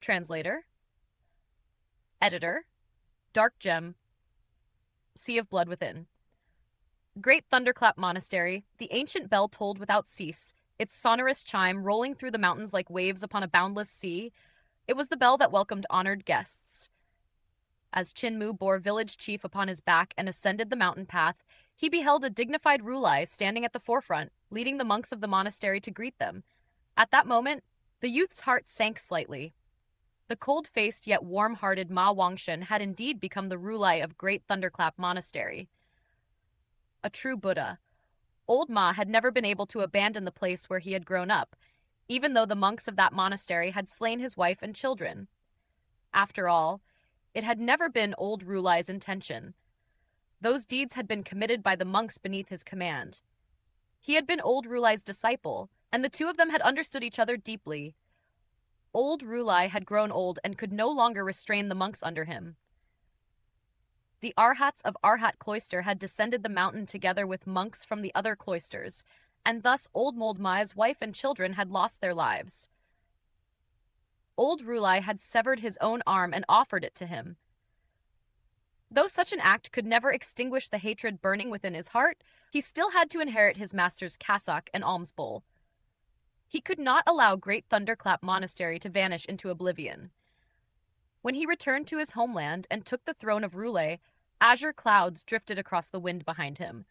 Translator, Editor, Dark Gem, Sea of Blood Within. Great Thunderclap Monastery, the ancient bell tolled without cease, its sonorous chime rolling through the mountains like waves upon a boundless sea. It was the bell that welcomed honored guests. As Chinmu bore village chief upon his back and ascended the mountain path, he beheld a dignified Rulai standing at the forefront, leading the monks of the monastery to greet them. At that moment, the youth's heart sank slightly. The cold-faced yet warm-hearted Ma Wangshen had indeed become the Rulai of Great Thunderclap Monastery. A true Buddha. Old Ma had never been able to abandon the place where he had grown up, even though the monks of that monastery had slain his wife and children. After all, it had never been old Rulai's intention. Those deeds had been committed by the monks beneath his command. He had been old Rulai's disciple, and the two of them had understood each other deeply. Old Rulai had grown old and could no longer restrain the monks under him. The Arhats of Arhat Cloister had descended the mountain together with monks from the other cloisters, and thus old Moldmai's wife and children had lost their lives. Old Rulai had severed his own arm and offered it to him. Though such an act could never extinguish the hatred burning within his heart, he still had to inherit his master's cassock and alms bowl. He could not allow Great Thunderclap Monastery to vanish into oblivion. When he returned to his homeland and took the throne of Rulai, azure clouds drifted across the wind behind him.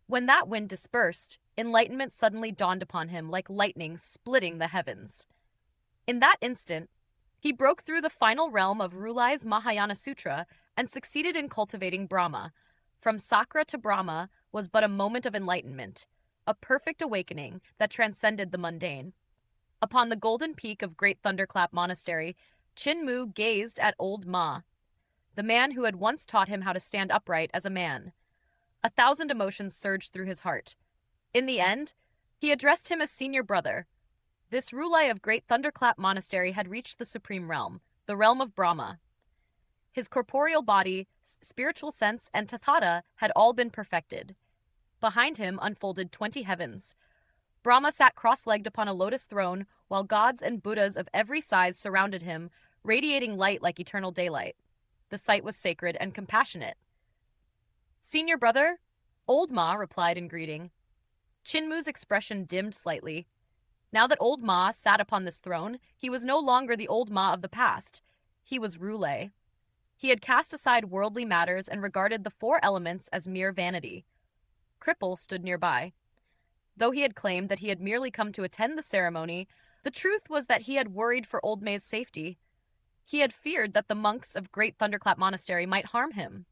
When that wind dispersed, enlightenment suddenly dawned upon him like lightning splitting the heavens. In that instant, he broke through the final realm of Rulai's Mahayana Sutra and succeeded in cultivating Brahma. From Sakra to Brahma was but a moment of enlightenment, a perfect awakening that transcended the mundane. Upon the golden peak of Great Thunderclap Monastery, Chinmu gazed at old Ma, the man who had once taught him how to stand upright as a man. 1,000 emotions surged through his heart. In the end, he addressed him as senior brother. This Rulai of Great Thunderclap Monastery had reached the supreme realm, the realm of Brahma. His corporeal body, spiritual sense, and tathata had all been perfected. Behind him unfolded 20 heavens. Brahma sat cross-legged upon a lotus throne, while gods and Buddhas of every size surrounded him, radiating light like eternal daylight. The sight was sacred and compassionate. "Senior brother?" Old Ma replied in greeting. Chinmu's expression dimmed slightly. Now that old Ma sat upon this throne, he was no longer the old Ma of the past. He was Rulai. He had cast aside worldly matters and regarded the four elements as mere vanity. Cripple stood nearby. Though he had claimed that he had merely come to attend the ceremony, the truth was that he had worried for Old Ma's safety. He had feared that the monks of Great Thunderclap Monastery might harm him.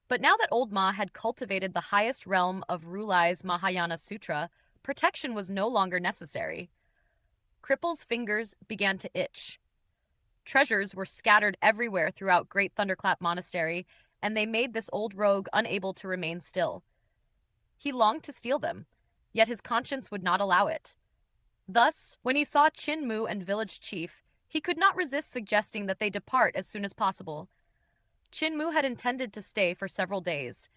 But now that Old Ma had cultivated the highest realm of Rulai's Mahayana Sutra, protection was no longer necessary. Cripple's fingers began to itch. Treasures were scattered everywhere throughout Great Thunderclap Monastery, and they made this old rogue unable to remain still. He longed to steal them, yet his conscience would not allow it. Thus, when he saw Chinmu and village chief, he could not resist suggesting that they depart as soon as possible. Chinmu had intended to stay for several days.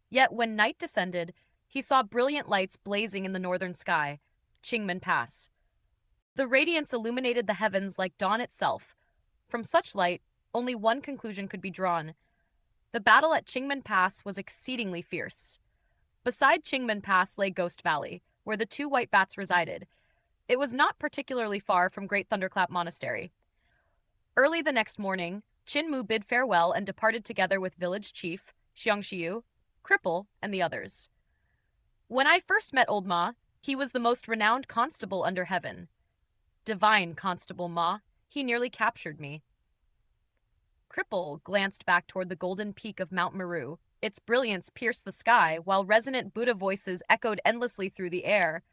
Yet when night descended, he saw brilliant lights blazing in the northern sky, Qingmen Pass. The radiance illuminated the heavens like dawn itself. From such light, only one conclusion could be drawn. The battle at Qingmen Pass was exceedingly fierce. Beside Qingmen Pass lay Ghost Valley, where the two white bats resided. It was not particularly far from Great Thunderclap Monastery. Early the next morning, Chinmu bid farewell and departed together with village chief, Xiangxiu, Cripple, and the others. When I first met old Ma, he was the most renowned constable under heaven. Divine Constable Ma, he nearly captured me. Cripple glanced back toward the golden peak of Mount Meru. Its brilliance pierced the sky, while resonant Buddha voices echoed endlessly through the air.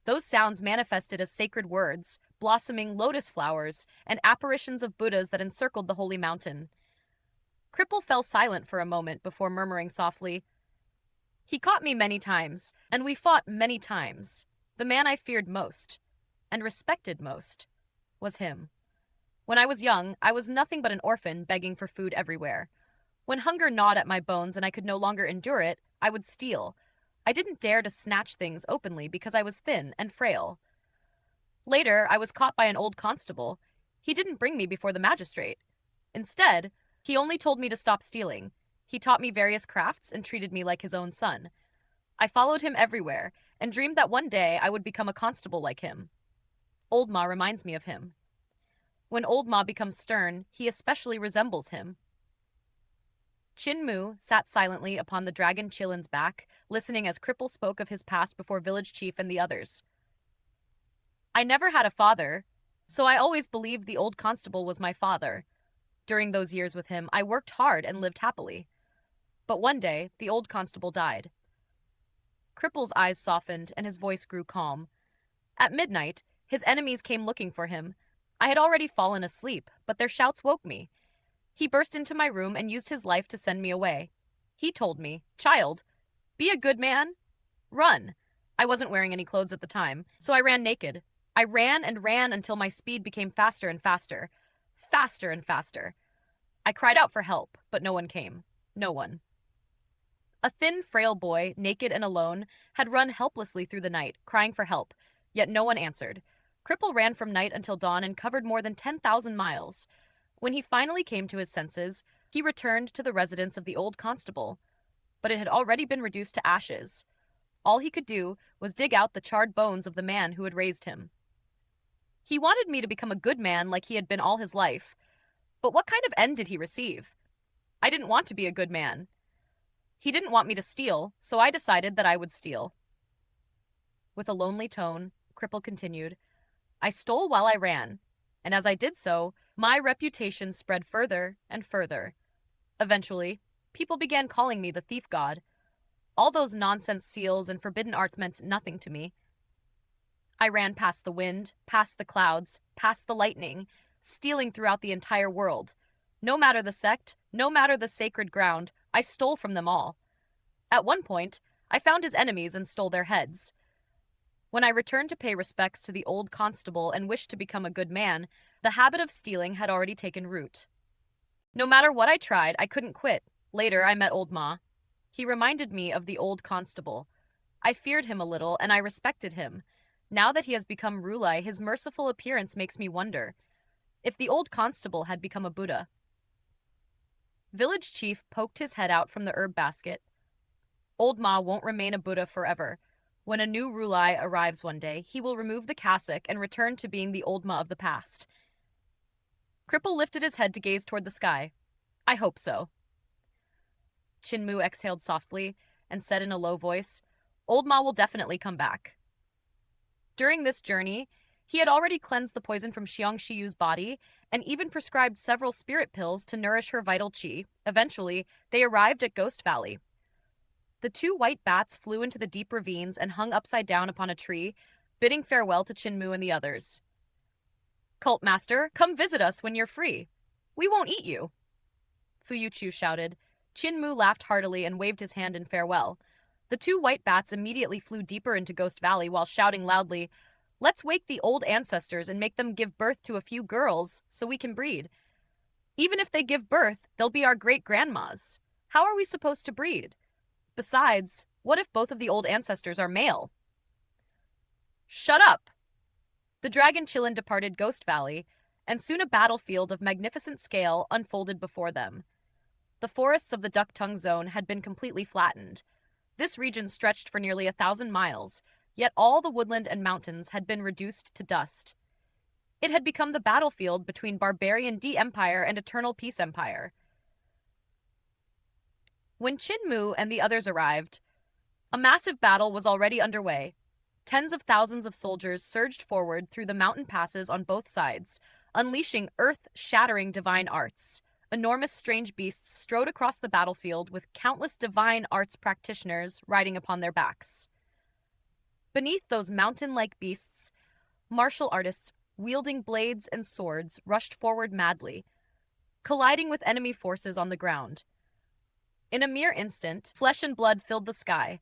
Those sounds manifested as sacred words, blossoming lotus flowers, and apparitions of Buddhas that encircled the holy mountain. Cripple fell silent for a moment before murmuring softly, "He caught me many times, and we fought many times. The man I feared most, and respected most, was him. When I was young, I was nothing but an orphan begging for food everywhere. When hunger gnawed at my bones and I could no longer endure it, I would steal. I didn't dare to snatch things openly because I was thin and frail. Later, I was caught by an old constable. He didn't bring me before the magistrate. Instead, he only told me to stop stealing. He taught me various crafts and treated me like his own son. I followed him everywhere and dreamed that one day I would become a constable like him. Old Ma reminds me of him. When Old Ma becomes stern, he especially resembles him. Chin Mu sat silently upon the dragon Chilin's back, listening as Cripple spoke of his past before village chief and the others. I never had a father, so I always believed the old constable was my father. During those years with him, I worked hard and lived happily. But one day, the old constable died. Cripple's eyes softened and his voice grew calm. At midnight, his enemies came looking for him. I had already fallen asleep, but their shouts woke me. He burst into my room and used his life to send me away. He told me, "Child, be a good man. Run." I wasn't wearing any clothes at the time, so I ran naked. I ran and ran until my speed became faster and faster. Faster and faster. I cried out for help, but no one came. No one. A thin, frail boy, naked and alone, had run helplessly through the night, crying for help, yet no one answered. Cripple ran from night until dawn and covered more than 10,000 miles. When he finally came to his senses, he returned to the residence of the old constable, but it had already been reduced to ashes. All he could do was dig out the charred bones of the man who had raised him. He wanted me to become a good man like he had been all his life, but what kind of end did he receive? I didn't want to be a good man. He didn't want me to steal, so I decided that I would steal. With a lonely tone, Cripple continued, I stole while I ran, and as I did so, my reputation spread further and further. Eventually, people began calling me the thief god. All those nonsense seals and forbidden arts meant nothing to me. I ran past the wind, past the clouds, past the lightning, stealing throughout the entire world. No matter the sect, no matter the sacred ground, I stole from them all. At one point, I found his enemies and stole their heads. When I returned to pay respects to the old constable and wished to become a good man, the habit of stealing had already taken root. No matter what I tried, I couldn't quit. Later, I met Old Ma. He reminded me of the old constable. I feared him a little, and I respected him. Now that he has become Rulai, his merciful appearance makes me wonder if the old constable had become a Buddha. Village chief poked his head out from the herb basket. Old Ma won't remain a Buddha forever. When a new Rulai arrives one day, he will remove the cassock and return to being the Old Ma of the past. Cripple lifted his head to gaze toward the sky. I hope so. Chin Mu exhaled softly and said in a low voice, Old Ma will definitely come back. During this journey, he had already cleansed the poison from Xiang Shiyu's body and even prescribed several spirit pills to nourish her vital qi. Eventually, they arrived at Ghost Valley. The two white bats flew into the deep ravines and hung upside down upon a tree, bidding farewell to Chin Mu and the others. Cult Master, come visit us when you're free. We won't eat you. Fu Yuchu shouted. Chin Mu laughed heartily and waved his hand in farewell. The two white bats immediately flew deeper into Ghost Valley while shouting loudly, Let's wake the old ancestors and make them give birth to a few girls so we can breed. Even if they give birth, they'll be our great-grandmas. How are we supposed to breed? Besides, what if both of the old ancestors are male? Shut up! The dragon Chilin departed Ghost Valley, and soon a battlefield of magnificent scale unfolded before them. The forests of the Duck Tongue Zone had been completely flattened. This region stretched for nearly 1,000 miles, yet all the woodland and mountains had been reduced to dust. It had become the battlefield between Barbarian D Empire and Eternal Peace Empire. When Chin Mu and the others arrived, a massive battle was already underway. Tens of thousands of soldiers surged forward through the mountain passes on both sides, unleashing earth-shattering divine arts. Enormous strange beasts strode across the battlefield with countless divine arts practitioners riding upon their backs. Beneath those mountain-like beasts, martial artists wielding blades and swords rushed forward madly, colliding with enemy forces on the ground. In a mere instant, flesh and blood filled the sky.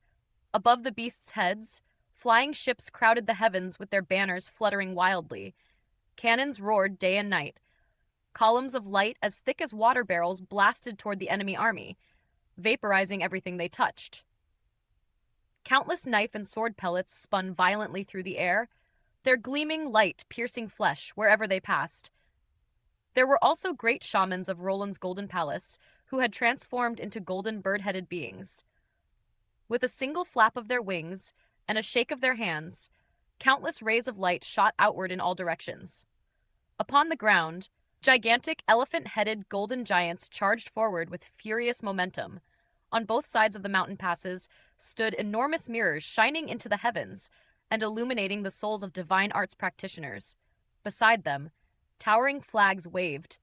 Above the beasts' heads, flying ships crowded the heavens with their banners fluttering wildly. Cannons roared day and night. Columns of light as thick as water barrels blasted toward the enemy army, vaporizing everything they touched. Countless knife and sword pellets spun violently through the air, their gleaming light piercing flesh wherever they passed. There were also great shamans of Roland's golden palace who had transformed into golden bird-headed beings. With a single flap of their wings and a shake of their hands, countless rays of light shot outward in all directions. Upon the ground, gigantic elephant-headed golden giants charged forward with furious momentum. On both sides of the mountain passes stood enormous mirrors shining into the heavens and illuminating the souls of divine arts practitioners. Beside them, towering flags waved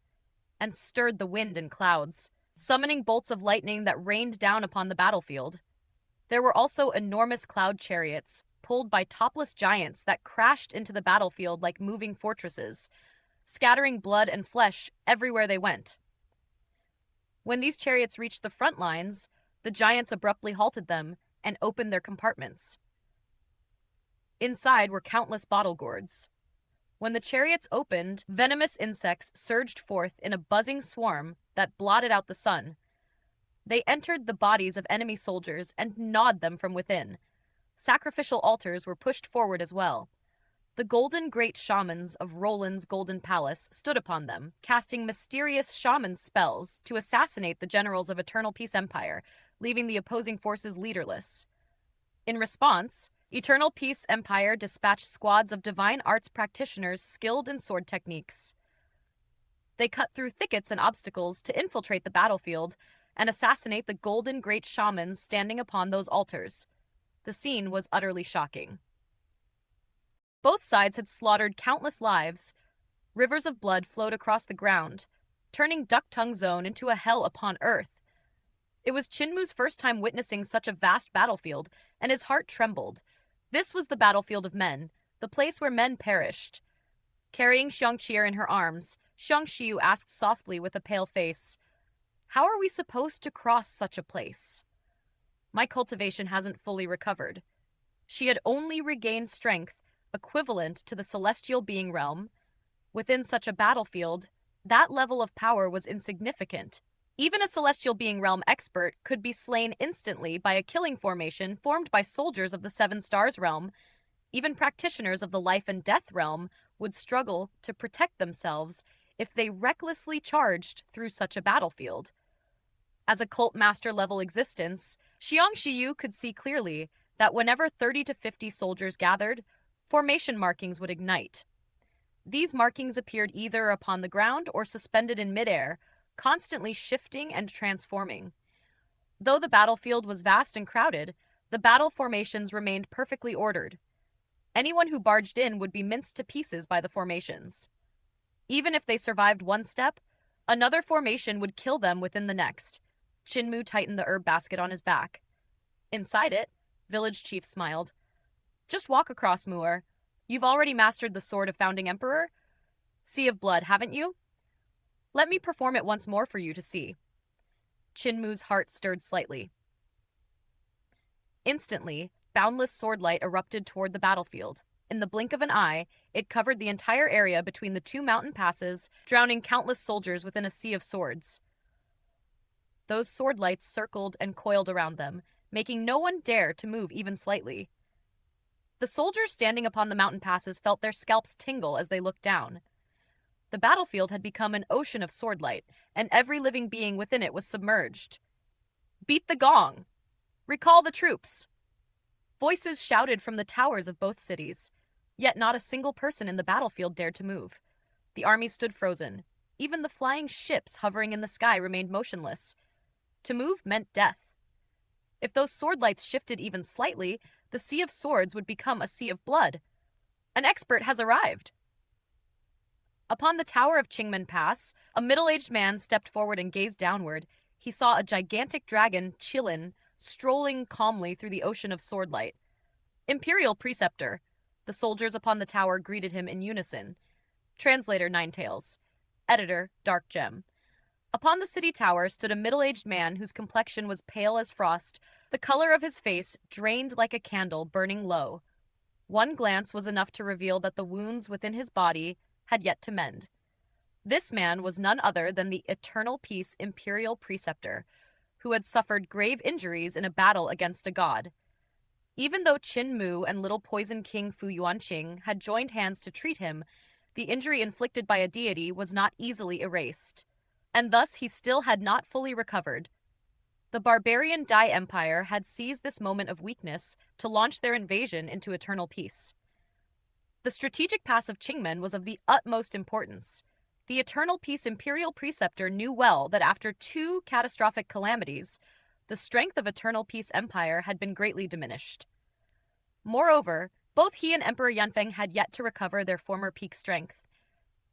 and stirred the wind and clouds, summoning bolts of lightning that rained down upon the battlefield. There were also enormous cloud chariots, pulled by topless giants that crashed into the battlefield like moving fortresses, scattering blood and flesh everywhere they went. When these chariots reached the front lines, the giants abruptly halted them and opened their compartments. Inside were countless bottle gourds. When the chariots opened, venomous insects surged forth in a buzzing swarm that blotted out the sun. They entered the bodies of enemy soldiers and gnawed them from within. Sacrificial altars were pushed forward as well. The golden great shamans of Roland's golden palace stood upon them, casting mysterious shaman spells to assassinate the generals of Eternal Peace Empire, leaving the opposing forces leaderless. In response, Eternal Peace Empire dispatched squads of divine arts practitioners skilled in sword techniques. They cut through thickets and obstacles to infiltrate the battlefield and assassinate the golden great shamans standing upon those altars. The scene was utterly shocking. Both sides had slaughtered countless lives. Rivers of blood flowed across the ground, turning Duck-Tongue Zone into a hell upon earth. It was Chinmu's first time witnessing such a vast battlefield, and his heart trembled. This was the battlefield of men, the place where men perished. Carrying Xiangqier in her arms, Xiangxiu asked softly with a pale face, "How are we supposed to cross such a place?" My cultivation hasn't fully recovered. She had only regained strength equivalent to the celestial being realm. Within such a battlefield, that level of power was insignificant. Even a celestial being realm expert could be slain instantly by a killing formation formed by soldiers of the Seven Stars realm. Even practitioners of the life and death realm would struggle to protect themselves if they recklessly charged through such a battlefield. As a cult master level existence, Xiangxiu could see clearly that whenever 30 to 50 soldiers gathered, formation markings would ignite. These markings appeared either upon the ground or suspended in midair, constantly shifting and transforming. Though the battlefield was vast and crowded, the battle formations remained perfectly ordered. Anyone who barged in would be minced to pieces by the formations. Even if they survived one step, another formation would kill them within the next. Chinmu tightened the herb basket on his back. Inside it, Village Chief smiled. "Just walk across, Muir. You've already mastered the Sword of Founding Emperor? Sea of Blood, haven't you? Let me perform it once more for you to see." Chinmu's heart stirred slightly. Instantly, boundless sword light erupted toward the battlefield. In the blink of an eye, it covered the entire area between the two mountain passes, drowning countless soldiers within a sea of swords. Those sword lights circled and coiled around them, making no one dare to move even slightly. The soldiers standing upon the mountain passes felt their scalps tingle as they looked down. The battlefield had become an ocean of swordlight, and every living being within it was submerged. "Beat the gong! Recall the troops!" Voices shouted from the towers of both cities, yet not a single person in the battlefield dared to move. The army stood frozen. Even the flying ships hovering in the sky remained motionless. To move meant death. If those sword lights shifted even slightly, the sea of swords would become a sea of blood. An expert has arrived. Upon the tower of Qingmen Pass, a middle-aged man stepped forward and gazed downward. He saw a gigantic dragon, Qilin, strolling calmly through the ocean of swordlight. "Imperial Preceptor." The soldiers upon the tower greeted him in unison. Translator Ninetails. Editor Dark Gem. Upon the city tower stood a middle-aged man whose complexion was pale as frost, the color of his face drained like a candle burning low. One glance was enough to reveal that the wounds within his body had yet to mend. This man was none other than the Eternal Peace Imperial Preceptor, who had suffered grave injuries in a battle against a god. Even though Qin Mu and Little Poison King Fu Yuanqing had joined hands to treat him, The injury inflicted by a deity was not easily erased, and thus he still had not fully recovered. The barbarian Dai Empire had seized this moment of weakness to launch their invasion into eternal peace. The strategic pass of Qingmen was of the utmost importance. The Eternal Peace Imperial Preceptor knew well that after two catastrophic calamities, the strength of Eternal Peace Empire had been greatly diminished. Moreover, both he and Emperor Yanfeng had yet to recover their former peak strength.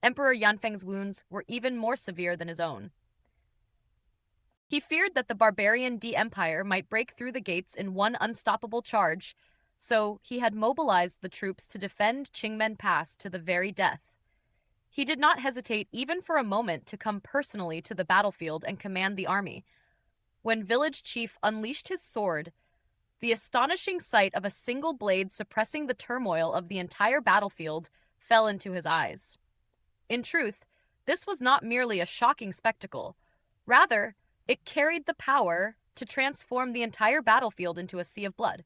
Emperor Yanfeng's wounds were even more severe than his own. He feared that the barbarian D Empire might break through the gates in one unstoppable charge, so he had mobilized the troops to defend Qingmen Pass to the very death. He did not hesitate even for a moment to come personally to the battlefield and command the army. When Village Chief unleashed his sword, the astonishing sight of a single blade suppressing the turmoil of the entire battlefield fell into his eyes. In truth, this was not merely a shocking spectacle. Rather, it carried the power to transform the entire battlefield into a sea of blood,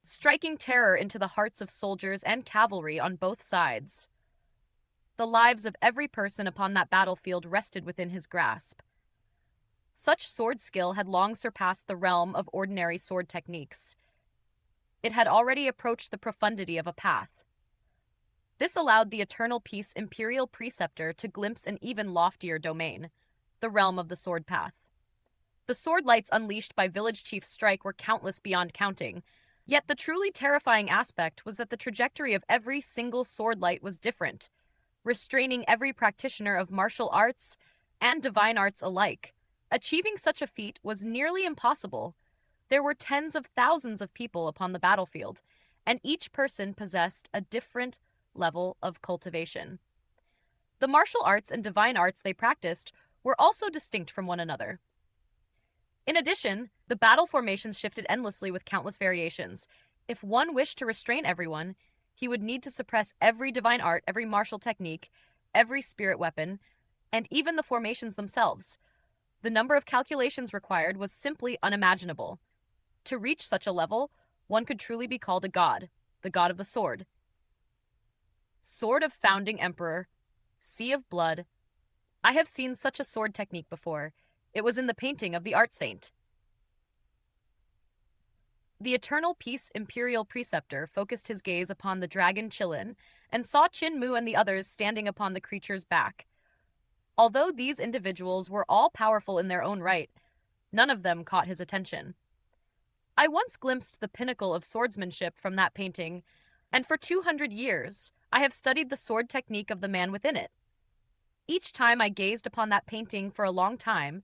striking terror into the hearts of soldiers and cavalry on both sides. The lives of every person upon that battlefield rested within his grasp. Such sword skill had long surpassed the realm of ordinary sword techniques. It had already approached the profundity of a path. This allowed the Eternal Peace Imperial Preceptor to glimpse an even loftier domain, the realm of the sword path. The sword lights unleashed by Village Chief's strike were countless beyond counting, yet the truly terrifying aspect was that the trajectory of every single sword light was different, restraining every practitioner of martial arts and divine arts alike. Achieving such a feat was nearly impossible. There were tens of thousands of people upon the battlefield, and each person possessed a different level of cultivation. The martial arts and divine arts they practiced were also distinct from one another. In addition, the battle formations shifted endlessly with countless variations. If one wished to restrain everyone, he would need to suppress every divine art, every martial technique, every spirit weapon, and even the formations themselves. The number of calculations required was simply unimaginable. To reach such a level, one could truly be called a god, the god of the sword. Sword of Founding Emperor, Sea of Blood. I have seen such a sword technique before. It was in the painting of the Art Saint. The Eternal Peace Imperial Preceptor focused his gaze upon the dragon Qilin and saw Qin Mu and the others standing upon the creature's back. Although these individuals were all powerful in their own right, none of them caught his attention. I once glimpsed the pinnacle of swordsmanship from that painting, and for 200 years I have studied the sword technique of the man within it. Each time I gazed upon that painting for a long time,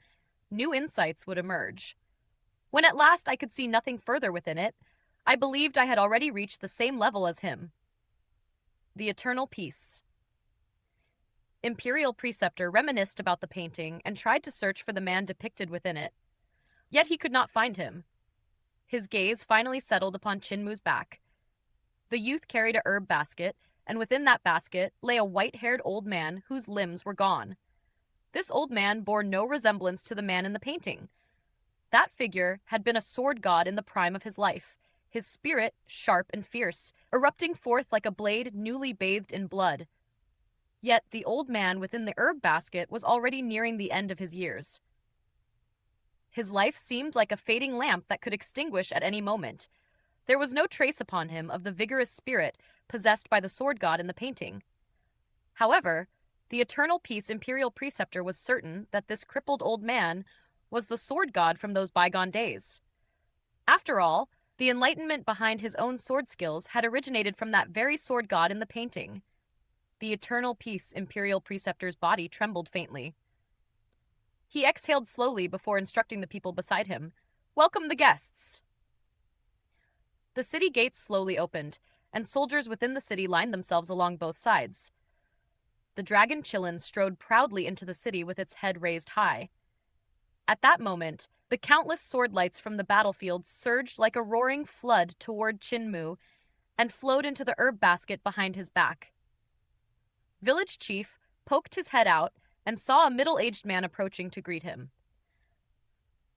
new insights would emerge. When at last I could see nothing further within it, I believed I had already reached the same level as him. The Eternal Peace. Imperial Preceptor reminisced about the painting and tried to search for the man depicted within it. Yet he could not find him. His gaze finally settled upon Qin Mu's back. The youth carried a herb basket, and within that basket lay a white-haired old man whose limbs were gone. This old man bore no resemblance to the man in the painting. That figure had been a sword god in the prime of his life, his spirit sharp and fierce, erupting forth like a blade newly bathed in blood. Yet the old man within the herb basket was already nearing the end of his years. His life seemed like a fading lamp that could extinguish at any moment. There was no trace upon him of the vigorous spirit possessed by the sword god in the painting. However, the Eternal Peace Imperial Preceptor was certain that this crippled old man was the sword god from those bygone days. After all, the enlightenment behind his own sword skills had originated from that very sword god in the painting. The Eternal Peace Imperial Preceptor's body trembled faintly. He exhaled slowly before instructing the people beside him. "Welcome the guests." The city gates slowly opened, and soldiers within the city lined themselves along both sides. The dragon Qilin strode proudly into the city with its head raised high. At that moment, the countless sword lights from the battlefield surged like a roaring flood toward Qin Mu and flowed into the herb basket behind his back. Village Chief poked his head out and saw a middle-aged man approaching to greet him.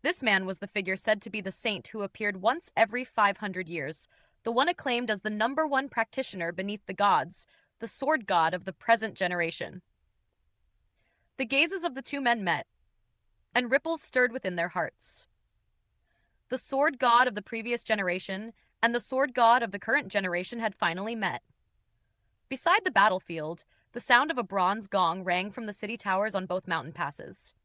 This man was the figure said to be the saint who appeared once every 500 years, the one acclaimed as the #1 practitioner beneath the gods, the sword god of the present generation. The gazes of the two men met, and ripples stirred within their hearts. The sword god of the previous generation and the sword god of the current generation had finally met. Beside the battlefield, the sound of a bronze gong rang from the city towers on both mountain passes.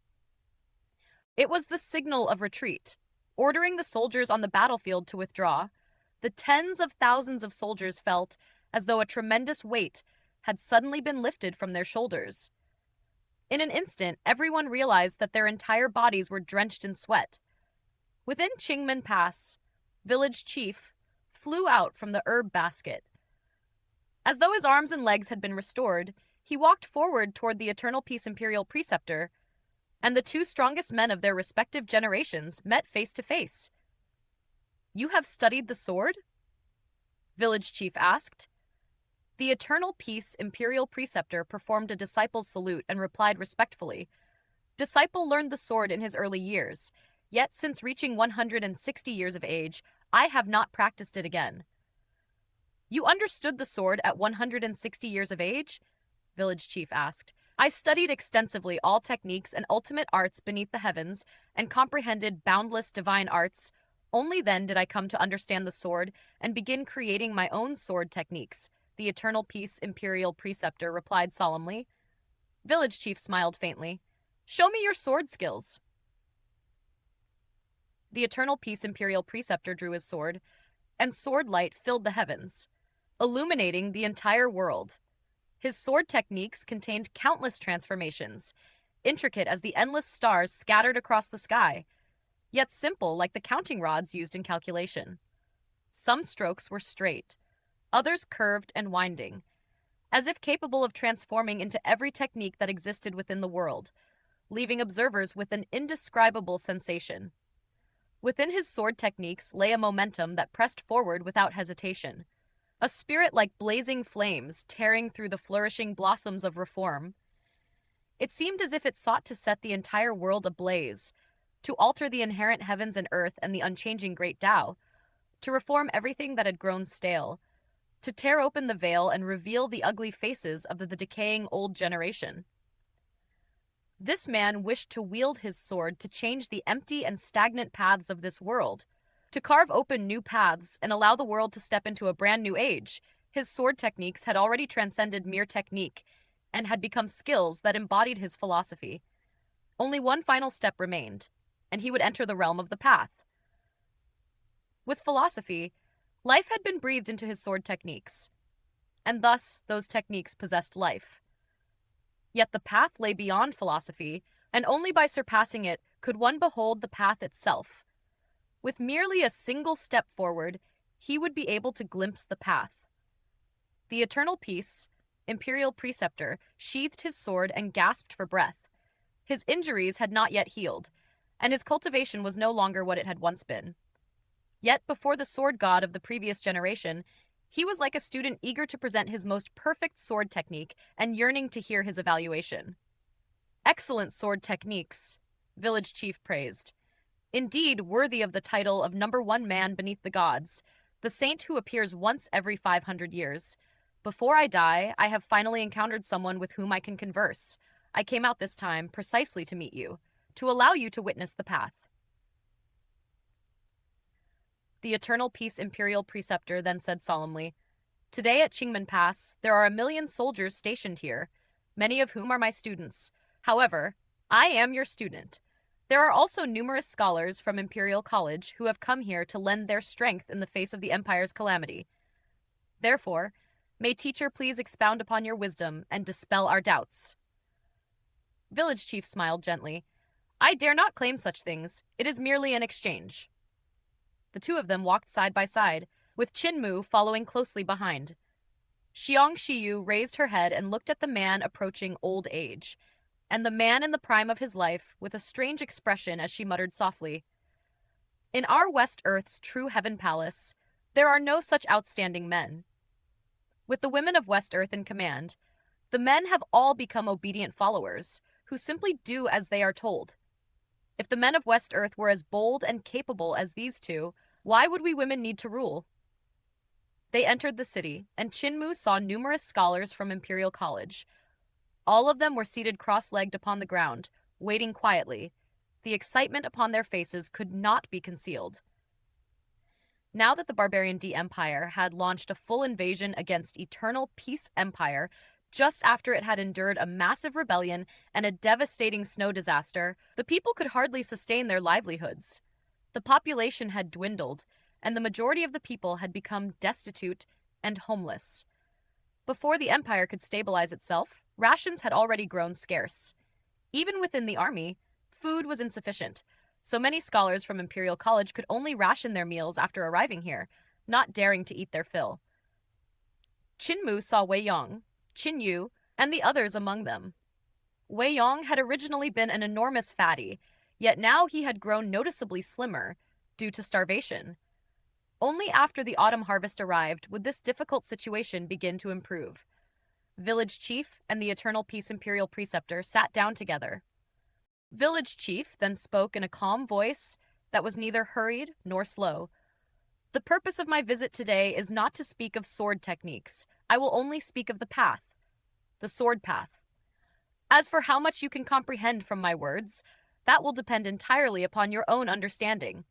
It was the signal of retreat, ordering the soldiers on the battlefield to withdraw. The tens of thousands of soldiers felt as though a tremendous weight had suddenly been lifted from their shoulders. In an instant, everyone realized that their entire bodies were drenched in sweat. Within Qingmen Pass, village chief flew out from the herb basket. As though his arms and legs had been restored, he walked forward toward the Eternal Peace Imperial Preceptor, and the two strongest men of their respective generations met face to face. "You have studied the sword?" Village chief asked. The Eternal Peace Imperial Preceptor performed a disciple's salute and replied respectfully. Disciple learned the sword in his early years, yet since reaching 160 years of age, I have not practiced it again. You understood the sword at 160 years of age? Village chief asked. I studied extensively all techniques and ultimate arts beneath the heavens and comprehended boundless divine arts. Only then did I come to understand the sword and begin creating my own sword techniques, the Eternal Peace Imperial Preceptor replied solemnly. Village chief smiled faintly. Show me your sword skills. The Eternal Peace Imperial Preceptor drew his sword, and sword light filled the heavens, illuminating the entire world. His sword techniques contained countless transformations, intricate as the endless stars scattered across the sky, yet simple like the counting rods used in calculation. Some strokes were straight, others curved and winding, as if capable of transforming into every technique that existed within the world, leaving observers with an indescribable sensation. Within his sword techniques lay a momentum that pressed forward without hesitation, a spirit like blazing flames tearing through the flourishing blossoms of reform. It seemed as if it sought to set the entire world ablaze, to alter the inherent heavens and earth and the unchanging great Tao, to reform everything that had grown stale, to tear open the veil and reveal the ugly faces of the decaying old generation. This man wished to wield his sword to change the empty and stagnant paths of this world, to carve open new paths and allow the world to step into a brand new age. His sword techniques had already transcended mere technique and had become skills that embodied his philosophy. Only one final step remained, and he would enter the realm of the path. With philosophy, life had been breathed into his sword techniques, and thus those techniques possessed life. Yet the path lay beyond philosophy, and only by surpassing it could one behold the path itself. With merely a single step forward, he would be able to glimpse the path. The Eternal Peace, Imperial Preceptor, sheathed his sword and gasped for breath. His injuries had not yet healed, and his cultivation was no longer what it had once been. Yet before the sword god of the previous generation, he was like a student eager to present his most perfect sword technique and yearning to hear his evaluation. Excellent sword techniques, village chief praised. Indeed, worthy of the title of #1 man beneath the gods, the saint who appears once every 500 years. Before I die, I have finally encountered someone with whom I can converse. I came out this time precisely to meet you, to allow you to witness the path. The Eternal Peace Imperial Preceptor then said solemnly, Today at Qingmen Pass, there are 1,000,000 soldiers stationed here, many of whom are my students. However, I am your student. There are also numerous scholars from Imperial College who have come here to lend their strength in the face of the Empire's calamity. Therefore, may teacher please expound upon your wisdom and dispel our doubts. Village chief smiled gently. I dare not claim such things. It is merely an exchange. The two of them walked side by side, with Qinmu following closely behind. Xiang Xiyu raised her head and looked at the man approaching old age, and the man in the prime of his life with a strange expression as she muttered softly, In our West Earth's true heaven palace, there are no such outstanding men. With the women of West Earth in command, the men have all become obedient followers, who simply do as they are told. If the men of West Earth were as bold and capable as these two, why would we women need to rule? They entered the city, and Chinmu saw numerous scholars from Imperial College. All of them were seated cross-legged upon the ground, waiting quietly. The excitement upon their faces could not be concealed. Now that the barbarian D Empire had launched a full invasion against Eternal Peace Empire, just after it had endured a massive rebellion and a devastating snow disaster, the people could hardly sustain their livelihoods. The population had dwindled, and the majority of the people had become destitute and homeless. Before the empire could stabilize itself, rations had already grown scarce. Even within the army, food was insufficient, so many scholars from Imperial College could only ration their meals after arriving here, not daring to eat their fill. Chinmu saw Wei Yong, Qin Yu, and the others among them. Wei Yong had originally been an enormous fatty, yet now he had grown noticeably slimmer due to starvation. Only after the autumn harvest arrived would this difficult situation begin to improve. Village Chief and the Eternal Peace Imperial Preceptor sat down together. Village Chief then spoke in a calm voice that was neither hurried nor slow. The purpose of my visit today is not to speak of sword techniques. I will only speak of the path, the sword path. As for how much you can comprehend from my words, that will depend entirely upon your own understanding.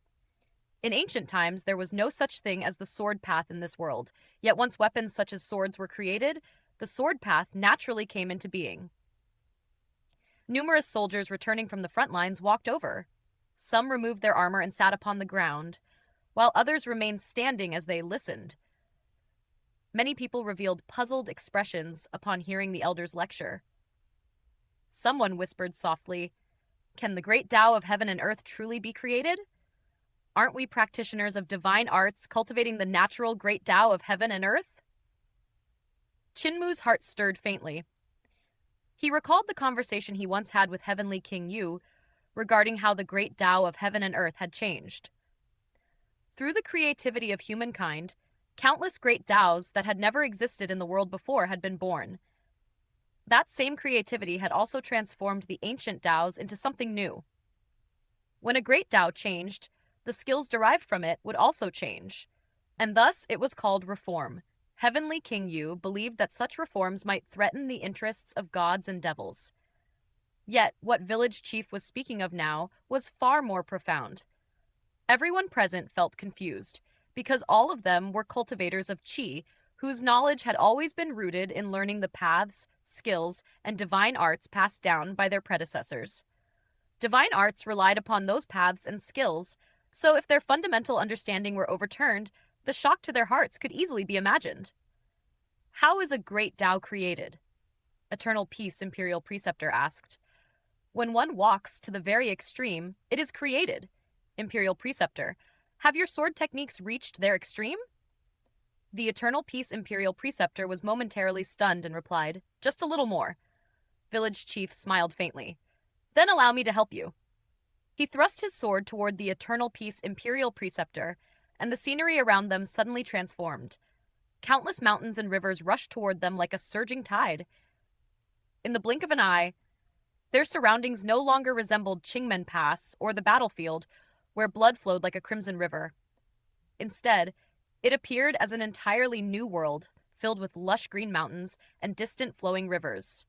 In ancient times, there was no such thing as the sword path in this world, yet once weapons such as swords were created, the sword path naturally came into being. Numerous soldiers returning from the front lines walked over. Some removed their armor and sat upon the ground, while others remained standing as they listened. Many people revealed puzzled expressions upon hearing the elder's lecture. Someone whispered softly, "Can the great Tao of heaven and earth truly be created? Aren't we practitioners of divine arts cultivating the natural great Tao of heaven and earth?" Chinmu's heart stirred faintly. He recalled the conversation he once had with Heavenly King Yu regarding how the great Tao of heaven and earth had changed. Through the creativity of humankind, countless great Taos that had never existed in the world before had been born. That same creativity had also transformed the ancient Taos into something new. When a great Tao changed, the skills derived from it would also change, and thus it was called reform. Heavenly King Yu believed that such reforms might threaten the interests of gods and devils. Yet, what Village Chief was speaking of now was far more profound. Everyone present felt confused, because all of them were cultivators of qi, whose knowledge had always been rooted in learning the paths, skills, and divine arts passed down by their predecessors. Divine arts relied upon those paths and skills, so if their fundamental understanding were overturned, the shock to their hearts could easily be imagined. How is a great Tao created? Eternal Peace Imperial Preceptor asked. When one walks to the very extreme, it is created. Imperial Preceptor, have your sword techniques reached their extreme? The Eternal Peace Imperial Preceptor was momentarily stunned and replied, "Just a little more." Village Chief smiled faintly. "Then allow me to help you." He thrust his sword toward the Eternal Peace Imperial Preceptor, and the scenery around them suddenly transformed. Countless mountains and rivers rushed toward them like a surging tide. In the blink of an eye, their surroundings no longer resembled Qingmen Pass or the battlefield, where blood flowed like a crimson river. Instead, it appeared as an entirely new world, filled with lush green mountains and distant flowing rivers.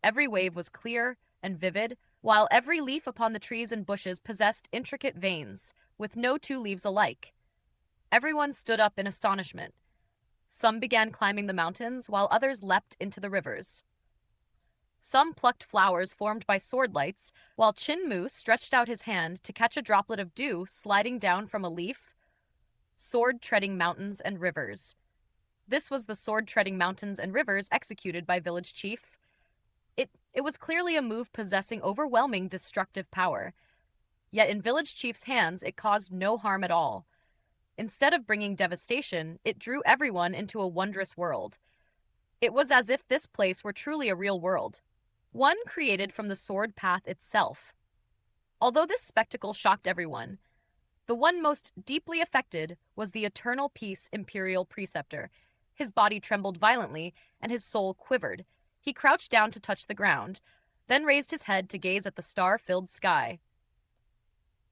Every wave was clear and vivid, while every leaf upon the trees and bushes possessed intricate veins, with no two leaves alike. Everyone stood up in astonishment. Some began climbing the mountains, while others leapt into the rivers. Some plucked flowers formed by sword lights, while Chinmu stretched out his hand to catch a droplet of dew sliding down from a leaf. Sword-treading mountains and rivers. This was the sword-treading mountains and rivers executed by Village Chief. It was clearly a move possessing overwhelming destructive power. Yet in Village Chief's hands, it caused no harm at all. Instead of bringing devastation, it drew everyone into a wondrous world. It was as if this place were truly a real world, one created from the sword path itself. Although this spectacle shocked everyone, the one most deeply affected was the Eternal Peace Imperial Preceptor. His body trembled violently, and his soul quivered. He crouched down to touch the ground, then raised his head to gaze at the star-filled sky.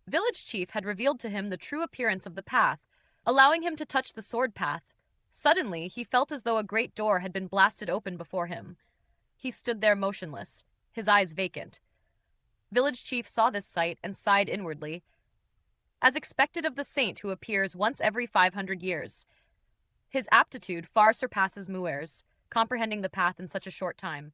Village Chief had revealed to him the true appearance of the path, allowing him to touch the sword path, Suddenly, he felt as though a great door had been blasted open before him. He stood there motionless, his eyes vacant. Village Chief saw this sight and sighed inwardly, as expected of the saint who appears once every 500 years. His aptitude far surpasses Muir's, comprehending the path in such a short time.